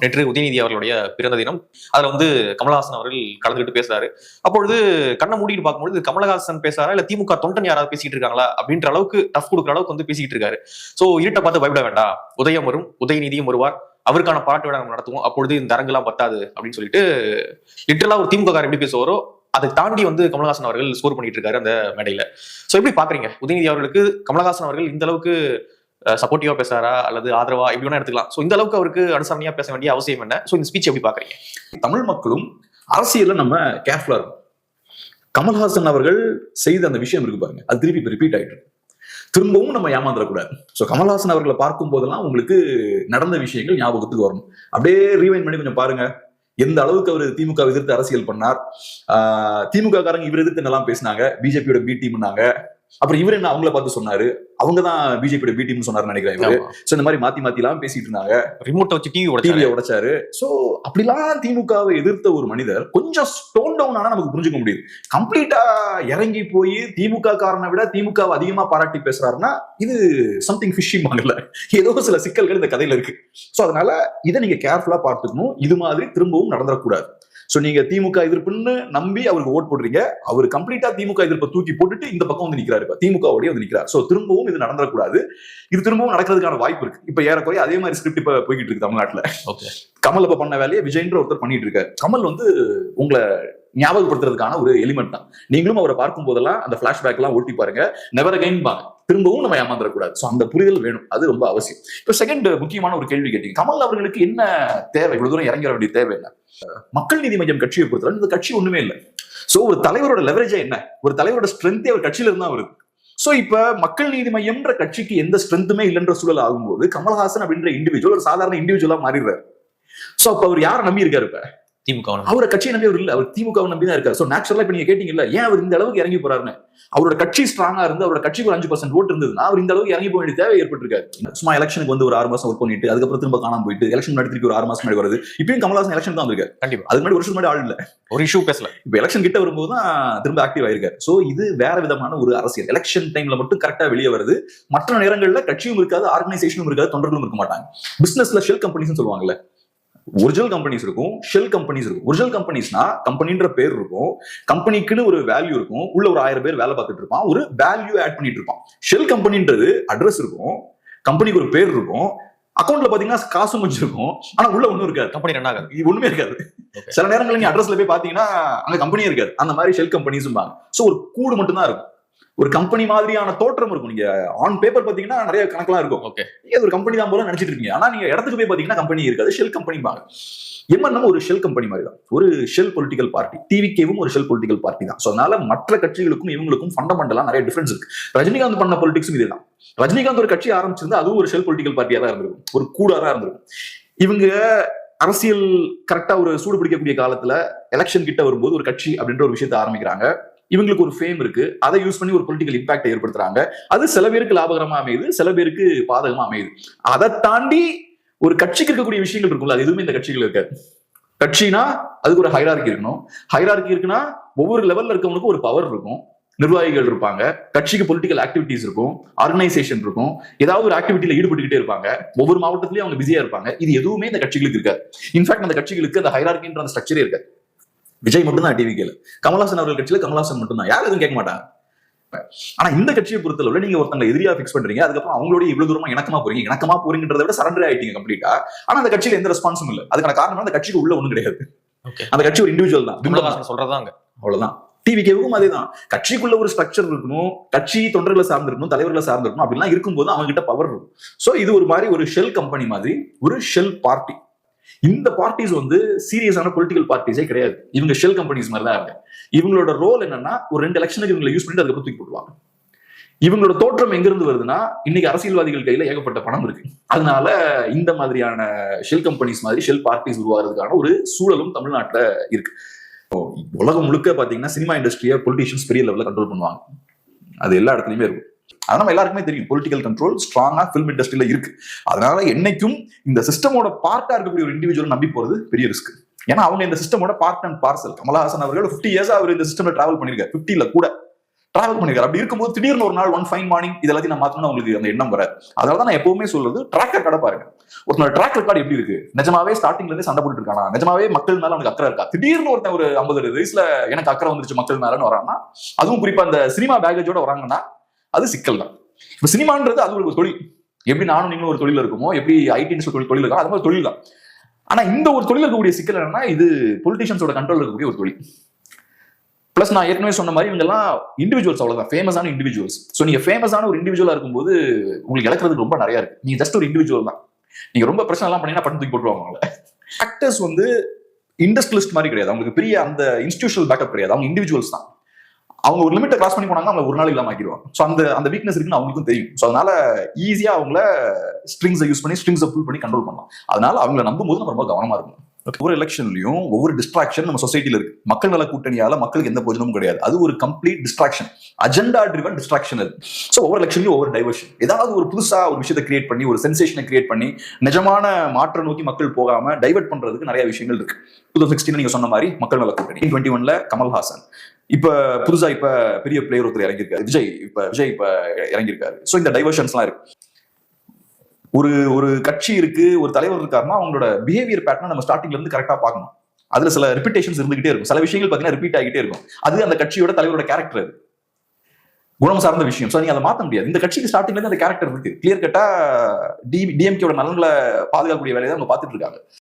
நேற்று உதயநிதி அவர்களுடைய பிறந்த தினம். அதுல வந்து கமலஹாசன் அவர்கள் கலந்துகிட்டு பேசுறாரு. அப்பொழுது கண்ணை மூடிட்டு பார்க்கும்போது கமலஹாசன் பேசுறாரா இல்ல திமுக தொண்டன் யாராவது பேசிட்டு இருக்காங்களா அப்படின்ற அளவுக்கு டஃப் கொடுக்குற அளவுக்கு வந்து பேசிட்டு இருக்காரு. சோ இருட்டை பார்த்து பயப்பட வேண்டாம், உதயம் வரும், உதயநிதியும் வருவார், அவருக்கான பாராட்டு விழா நம்ம நடத்துவோம், அப்பொழுது இந்த அரங்கெல்லாம் பத்தாது அப்படின்னு சொல்லிட்டு லிட்டரலா ஒரு திமுக காரர் எப்படி பேசுவாரோ அதை தாண்டி வந்து கமலஹாசன் அவர்கள் ஸ்கோர் பண்ணிட்டு இருக்காரு அந்த மேடையில. சோ எப்படி பாக்குறீங்க உதயநிதி அவர்களுக்கு கமலஹாசன் அவர்கள் இந்த அளவுக்கு சப்போர்ட்டிவா பேசுறாரா அல்லது ஆதரவா எப்படி வேணா எடுத்துக்கலாம். சோ இந்த அளவுக்கு அவருக்கு அனுசரணையா பேச வேண்டிய அவசியம் என்ன? சோ இந்த ஸ்பீச் எப்படி பாக்குறீங்க? தமிழ் மக்களும் அரசியல்ல நம்ம கேர்ஃபுல்லா இருக்கும். கமல்ஹாசன் அவர்கள் செய்த அந்த விஷயம் இருக்கு பாருங்க, அது திருப்பி ரிப்பீட் ஆயிட்டு இருக்கு. திரும்பவும் நம்ம ஏமாந்துடக்கூடாது. ஸோ கமல்ஹாசன் அவர்களை பார்க்கும் போதெல்லாம் உங்களுக்கு நடந்த விஷயங்கள் ஞாபகத்துக்கு வரணும். அப்படியே ரீவைண்ட் பண்ணி கொஞ்சம் பாருங்க, எந்த அளவுக்கு அவர் திமுக எதிர்த்து அரசியல் பண்ணார். திமுக காரங்க இவர் எதிர்த்து என்னெல்லாம் பேசினாங்க, பிஜேபியோட பி டீம்னாங்க. அப்புறம் இவர் என்ன அவங்கள பார்த்து சொன்னாரு, அவங்கதான் பிஜேபியோட பி டீம்னு சொன்னாருன்னு நினைக்கிறேன் இவரு. சோ இந்த மாதிரி மாத்தி மாத்தி எல்லாம் பேசிட்டு இருந்தாங்க. ரிமோட்டை வச்சு டிவியை உடைச்சாரு. சோ அப்படிலாம் திமுகவை எதிர்த்த ஒரு மனிதர் கொஞ்சம் ஸ்டோன் டவுன் ஆனா நமக்கு புரிஞ்சுக்க முடியுது. கம்ப்ளீட்டா இறங்கி போய் திமுக காரனை விட திமுக அதிகமா பாராட்டி பேசுறாருன்னா இது சம்திங் ஃபிஷி வாங்கல, ஏதோ சில சிக்கல்கள் இந்த கதையில இருக்கு. சோ அதனால இதை நீங்க கேர்ஃபுல்லா பார்த்துக்கணும். இது மாதிரி திரும்பவும் நடந்துடக்கூடாது. சோ நீங்க திமுக எதிர்ப்புன்னு நம்பி அவருக்கு ஓட் போடுறீங்க, அவர் கம்ப்ளீட்டா திமுக எதிர்ப்பை தூக்கி போட்டுட்டு இந்த பக்கம் வந்து நிக்கிறாரு, திமுகவோடய வந்து நிக்கிறார். சோ திரும்பவும் இது நடந்துடக்கூடாது. இது திரும்பவும் நடக்கிறதுக்கான வாய்ப்பு இருக்கு. இப்ப ஏறக்குறைய அதே மாதிரி ஸ்கிரிப்ட் இப்ப போய்கிட்டு இருக்கு தமிழ்நாட்டுல. கமல் இப்ப பண்ண வேலையை விஜய்ன்ற ஒருத்தர் பண்ணிட்டு இருக்காரு. கமல் வந்து உங்களை ஞாபகப்படுத்துறதுக்கான ஒரு எலிமெண்ட் தான். நீங்களும் அவரை பார்க்கும் போதெல்லாம் அந்த பிளாஷ்பேக் எல்லாம் ஓட்டி பாருங்க, நெவர் அகைன் பாங்க. திரும்பவும் நம்ம ஏமாந்துடக்கூடாது. சோ அந்த புரிதல் வேணும், அது ரொம்ப அவசியம். இப்ப செகண்ட் முக்கியமான ஒரு கேள்வி கேட்டீங்க, கமல் அவர்களுக்கு என்ன தேவை, இவ்வளவு தூரம் இறங்கிற வேண்டிய தேவை என்ன? மக்கள் நீதி மய்யம் கட்சியை பொறுத்தவரை இந்த கட்சி ஒண்ணுமே இல்லை. சோ ஒரு தலைவரோட லெவரேஜா என்ன, ஒரு தலைவரோட ஸ்ட்ரென்த்தே அவர் கட்சியில இருந்தா வருது. சோ இப்ப மக்கள் நீதி மய்யம்ன்ற கட்சிக்கு எந்த ஸ்ட்ரென்த்துமே இல்லைன்ற சூழல் ஆகும்போது கமல்ஹாசன் அப்படின்ற இண்டிவிஜுவல் ஒரு சாதாரண இண்டிவிஜுவலா மாறிடுறாரு. சோ அப்ப அவர் யாரை நம்பி இருக்காரு? இப்ப திமுக அவரை கட்சியை நம்பி அவர் இல்ல, அவர் திமுக நம்பி தான் இருக்காரு. சோ நேச்சுரலா இப்ப நீங்க கேட்டீங்கல்ல ஏன் அவர் இந்த அளவுக்கு இறங்கி போறாருன்னு, அவரோட கட்சி ஸ்ட்ராங்கா இருந்து அவரோட கட்சிக்கு ஒரு 5% ஓட்டு இருந்ததுன்னா அவர் இந்த அளவுக்கு இறங்கி போக வேண்டிய தேவை ஏற்பட்டிருக்காரு. சும்மா எலெக்ஷனுக்கு வந்து ஒரு 6 மாசம் ஒர்க் பண்ணிட்டு அதுக்கப்புறம் திரும்ப காணாம போயிட்டு எலெக்ஷன் முன்னாடி திருப்பி ஒரு 6 மாசம் முன்னாடி வருது. இப்பயும் கமல்ஹாசன் எலெக்ஷன் தான் இருக்காரு. கண்டிப்பா அதுக்கு முன்னாடி வருஷம் முன்னாடி ஆள் இல்ல, ஒரு இஷ்யூ பேசல. இப்ப எலெக்ஷன் கிட்ட வரும்போது தான் திரும்ப ஆக்டிவ் ஆயிருக்காரு. சோ இது வேற விதமான ஒரு அரசியல். எலெக்ஷன் டைம்ல மட்டும் கரெக்டா வெளியே வருது, மற்ற நேரங்கள்ல கட்சியும் இருக்காது, ஆர்கனைசேஷனும் இருக்காது, தொண்டர்களும் இருக்க மாட்டாங்க. பிசினஸ்ல ஷெல் கம்பெனிஸ் சொல்லுவாங்கல்ல, ஒரிஜினல் கம்பெனிஸ் இருக்கும், ஷெல் கம்பெனிஸ் இருக்கும். ஒரிஜினல் கம்பெனிஸ்னா கம்பெனின்ற பேர் இருக்கும், கம்பெனிக்குன்னு ஒரு வேல்யூ இருக்கும், உள்ள ஒரு 1000 பேர் வேலை பார்த்துட்டு இருப்பான், ஒரு வேல்யூ ஆட் பண்ணிட்டு இருப்பான். ஷெல் கம்பெனின்றது அட்ரஸ் இருக்கும், கம்பெனிக்கு ஒரு பேர் இருக்கும், அக்கௌண்ட்ல பாத்தீங்கன்னா காசும் வச்சிருக்கும், ஆனா உள்ள ஒண்ணும் இருக்காது, கம்பெனி ரன் ஆகாது, ஒண்ணுமே இருக்காது. சில நேரங்கள் நீங்க அட்ரஸ்ல போய் பாத்தீங்கன்னா அங்க கம்பெனியே இருக்காது. அந்த மாதிரி ஷெல் கம்பெனிஸ் சோ ஒரு கூடு மட்டும் தான் இருக்கும், ஒரு கம்பெனி மாதிரியான தோற்றம் இருக்கும். நீங்க ஆன் பேப்பர் பாத்தீங்கன்னா நிறைய கணக்கெல்லாம் இருக்கும், ஒரு கம்பெனி தான் போல நினைச்சிட்டு இருக்கீங்க. ஆனா நீங்க இடத்துக்கு போய் பாத்தீங்கன்னா கம்பெனி இருக்காது, ஷெல் கம்பெனி பாங்க. எம்என்எம் ஒரு ஷெல் கம்பெனி மாதிரி தான், ஒரு ஷெல் பொலிட்டிக்கல் பார்ட்டி. டிவிகேவும் ஒரு ஷெல் பொலிட்டிக்கல் பார்ட்டி தான். சோ அதனால மற்ற கட்சிகளுக்கும் இவங்களுக்கும் ஃபண்டமெண்டலா நிறைய டிஃபரன்ஸ் இருக்கு. ரஜினிகாந்த் பண்ண பொலிட்டிக்ஸும் இதுதான். ரஜினிகாந்த் ஒரு கட்சி ஆரம்பிச்சிருந்தா அதுவும் ஒரு ஷெல் பொலிட்டிக்கல் பார்ட்டியா தான் இருந்திருக்கும், ஒரு கூடாரா இருந்திருக்கும். இவங்க அரசியல் கரெக்டா ஒரு சூடு பிடிக்கக்கூடிய காலத்துல எலெக்ஷன் கிட்ட வரும்போது ஒரு கட்சி அப்படின்ற ஒரு விஷயத்தை ஆரம்பிக்கிறாங்க. இவங்களுக்கு ஒரு ஃபேம் இருக்கு, அதை யூஸ் பண்ணி ஒரு பொலிட்டிக்கல் இம்பாக்ட் ஏற்படுத்துறாங்க. அது சில பேருக்கு லாபகரமா அமையுது, சில பேருக்கு பாதகமா அமையுது. அதை தாண்டி ஒரு கட்சிக்கு இருக்கக்கூடிய விஷயங்கள் இருக்கும்ல, அது எதுவுமே இந்த கட்சிகள் இருக்காது. கட்சினா அதுக்கு ஒரு ஹைரார்கி இருக்கணும். ஹைரார்கி இருக்குன்னா ஒவ்வொரு லெவல்ல இருக்கவனுக்கும் ஒரு பவர் இருக்கும், நிர்வாகிகள் இருப்பாங்க, கட்சிக்கு பொலிட்டிக்கல் ஆக்டிவிட்டிஸ் இருக்கும், ஆர்கனைசேஷன் இருக்கும், ஏதாவது ஒரு ஆக்டிவிட்டியில ஈடுபட்டுக்கிட்டே இருப்பாங்க, ஒவ்வொரு மாவட்டத்திலயும் அவங்க பிஸியா இருப்பாங்க. இது எதுவுமே இந்த கட்சிகளுக்கு இருக்காது. இன்ஃபேக்ட் அந்த கட்சிகளுக்கு அந்த ஹைரார்கின்ற அந்த ஸ்ட்ரக்சரே இருக்காது. விஜய் மட்டும் தான் டிவிக்கல, கமல்ஹாசன் அவர்கள் கட்சியில கமல்ஹாசன் மட்டும் தான், யாரும் எதுவும் கேட்க மாட்டாங்க. ஆனா இந்த கட்சியை பொறுத்தளவுல நீங்க ஒருத்தங்க எதிரியா பிக்ஸ் பண்றீங்க, அதுக்கப்புறம் அவங்களோட இவ்வளவு தூரமா இணக்கமா போறீங்கன்றத விட சரண்டர் ஆயிட்டீங்க கம்ப்ளீட்டா. ஆனா அந்த கட்சியில எந்த ரெஸ்பான்ஸும் இல்ல. அதுக்கான காரணம் அந்த கட்சிக்கு உள்ள ஒண்ணும் கிடையாது, அந்த கட்சி ஒரு இண்டிவிஜுவல் தான், சொல்றதாங்க அவ்வளவுதான். டிவிக்கும் அதேதான், கட்சிக்குள்ள ஒரு ஸ்ட்ரக்சர் இருக்கணும், கட்சி தொண்டர்களை சார்ந்திருக்கணும், தலைவர்களை சார்ந்திருக்கணும். அப்படிலாம் இருக்கும்போது அவங்க கிட்ட பவர் இருக்கும். சோ இது ஒரு மாதிரி ஒரு ஷெல் கம்பெனி மாதிரி, ஒரு ஷெல் பார்ட்டி. இந்த பார்ட்டிஸ் வந்து சீரியஸான பொலிட்டிக்கல் பார்ட்டிஸே கிடையாது, இவங்க ஷெல் கம்பெனிஸ் மாதிரி தான் இருக்கு. இவங்களோட ரோல் என்னன்னா ஒரு 2 எலெக்ஷனுக்கு இவங்களை யூஸ் பண்ணிட்டு அதுக்கப்புறம் தூக்கி போடுவாங்க. இவங்களோட தோற்றம் எங்க இருந்து வருதுன்னா இன்னைக்கு அரசியல்வாதிகள் கையில ஏகப்பட்ட பணம் இருக்கு. அதனால இந்த மாதிரியான ஷெல் கம்பெனிஸ் மாதிரி ஷெல் பார்ட்டிஸ் உருவாகிறதுக்கான ஒரு சூழலும் தமிழ்நாட்டுல இருக்கு. உலகம் முழுக்க பாத்தீங்கன்னா சினிமா இண்டஸ்ட்ரியை பொலிட்டிஷியன்ஸ் பெரிய லெவல்ல கண்ட்ரோல் பண்ணுவாங்க, அது எல்லா இடத்துலயுமே இருக்கும். ஆனா நம்ம எல்லாருக்குமே தெரியும் பொலிட்டிக்கல் கண்ட்ரோல் ஸ்ட்ராங்கா பிலிம் இண்டஸ்ட்ரியில இருக்கு. அதனால என்னைக்கும் இந்த சிஸ்டமோட பார்ட்டா இருக்கக்கூடிய ஒரு இண்டிவிஜுவல் நம்பி போறது பெரிய ரிஸ்க். ஏன்னா அவங்க இந்த சிஸ்டமோட பார்ட் அண்ட் பார்சல். கமல்ஹாசன் அவர்கள் 50 இயர்ஸ் அவர் இந்த சிஸ்டம்ல டிராவல் பண்ணிருக்காரு, 50ல கூட டிராவல் பண்ணிருக்காரு. அப்படி இருக்கும்போது திடீர்னு ஒரு நாள் ஒன் ஃபைன் மார்னிங் இது எல்லாத்தையும் நான் மாத்தணும்னு உங்களுக்கு அந்த எண்ணம் வராது. அதனாலதான் நான் எப்பவுமே சொல்றது ட்ராக் ரெக்கார்டை பாருங்க. ஒருத்தனோட ட்ராக் ரெக்கார்டு எப்படி இருக்கு, நிஜமாவே ஸ்டார்டிங்ல இருந்து சண்டை போட்டு இருக்கானா, நிஜமாவே மக்கள் மேல அவனுக்கு அக்கறை இருக்கா. திடீர்னு ஒருத்தன் ஒரு 50 வயசுல எனக்கு அக்கறை வந்துருச்சு மக்கள் மேலன்னு வரான்னா, அதுவும் குறிப்பா அந்த சினிமா பேக்கேஜோட வராங்கன்னா அது சிக்கல் தான். இப்ப சினிமான்றது அது ஒரு தொழில். எப்படி நானும் நீங்களும் ஒரு தொழில் இருக்குமோ, எப்படி ஐடி தொழில் இருக்கா, அது மாதிரி தொழில் தான். ஆனா இந்த ஒரு தொழில் இருக்கக்கூடிய சிக்கல் என்னன்னா, இது பொலிட்டிஷியன்ஸோட கண்ட்ரோல் இருக்கக்கூடிய ஒரு தொழில். பிளஸ் நான் ஏற்கனவே சொன்ன மாதிரி இவங்க எல்லாம் இண்டிவிஜுவல்ஸ், அவ்வளவுதான், ஃபேமஸான இண்டிவிஜுவல்ஸ். ஸோ நீங்க ஃபேமஸான ஒரு இண்டிவிஜுவலா இருக்கும்போது உங்களுக்கு இழக்கிறதுக்கு ரொம்ப நிறைய இருக்கு. நீங்க ஜஸ்ட் ஒரு இண்டிவிஜுவல் தான். நீங்க ரொம்ப பிரச்சனை எல்லாம் பண்ணீங்கன்னா பட்டு தூக்கி போட்டுருவாங்க அவங்கள. ஆக்டர்ஸ் வந்து இண்டஸ்ட்ரியலிஸ்ட் மாதிரி கிடையாது. அவங்களுக்கு பெரிய அந்த இன்ஸ்டிடியூஷனல் பேக்கப் கிடையாது. அவங்க இண்டிவிஜுவல்ஸ் தான். அவங்க ஒரு லிமிட்டை கிராஸ் பண்ணி போனாங்க, அவங்க ஒரு நாள் இல்லாம ஆக்கிடுவாங்க. ஸோ அந்த வீக்னஸ் இருக்குன்னு அவங்களுக்கும் தெரியும். ஸோ அதனால ஈஸியா அவங்கள ஸ்ட்ரிங்ஸை யூஸ் பண்ணி ஸ்ட்ரிங்ஸை புல் பண்ணி கண்ட்ரோல் பண்ணலாம். அதனால அவங்கள நம்பும் போது நம்ம ரொம்ப கவனமா இருக்கும். ஒவ்வொரு எலெக்ஷன்லயும் ஒவ்வொரு டிஸ்ட்ராக்ஷன் நம்ம சொசைட்டில இருக்கு. மக்கள் நல கூட்டணியால மக்களுக்கு எந்த பிரயோஜனமும் கிடையாது. அது ஒரு complete distraction, agenda driven distraction அது. ஸோ ஒவ்வொரு எலெக்ஷன்லயும் ஒவ்வொரு டைவர்ஷன், ஏதாவது ஒரு புதுசா ஒரு விஷயத்தை கிரியேட் பண்ணி, ஒரு சென்சேஷனை கிரியேட் பண்ணி நிஜமான மாற்றம் நோக்கி மக்கள் போகாம டைவர்ட் பண்றதுக்கு நிறைய விஷயங்கள் இருக்கு. 2016 நீங்க சொன்ன மாதிரி மக்கள் நல கூட்டணி, 2021 கமல்ஹாசன், இப்ப புதுசா இப்ப பெரிய பிளேயர் ஒருத்தர் இறங்கியிருக்காரு, விஜய் இப்ப இறங்கியிருக்காரு. ஸோ இந்த டைவர்ஷன்ஸ்லாம் இருக்கு. ஒரு கட்சி இருக்கு, ஒரு தலைவர் இருக்காருன்னா அவங்களோட பிஹேவியர் பேட்டர்ன் நம்ம ஸ்டார்டிங்ல இருந்து கரெக்டா பார்க்கணும். அதுல சில ரிப்பீட்டேஷன்ஸ் இருந்துகிட்டே இருக்கும். சில விஷயங்கள் பாத்தீங்கன்னா ரிப்பீட் ஆகிட்டே இருக்கும். அது அந்த கட்சியோட தலைவரோட கேரக்டர், அது குணம் சார்ந்த விஷயம். சோ நீங்க அதை மாத்த முடியாது. இந்த கட்சிக்கு ஸ்டார்டிங்ல இருந்து அந்த கேரக்டர் இருக்கு. கிளியர் கட்டா டிஎம்கேயோட நலன்களை பாதுகாக்கக்கூடிய வேலையை தான் அவங்க பார்த்துட்டு இருக்காங்க.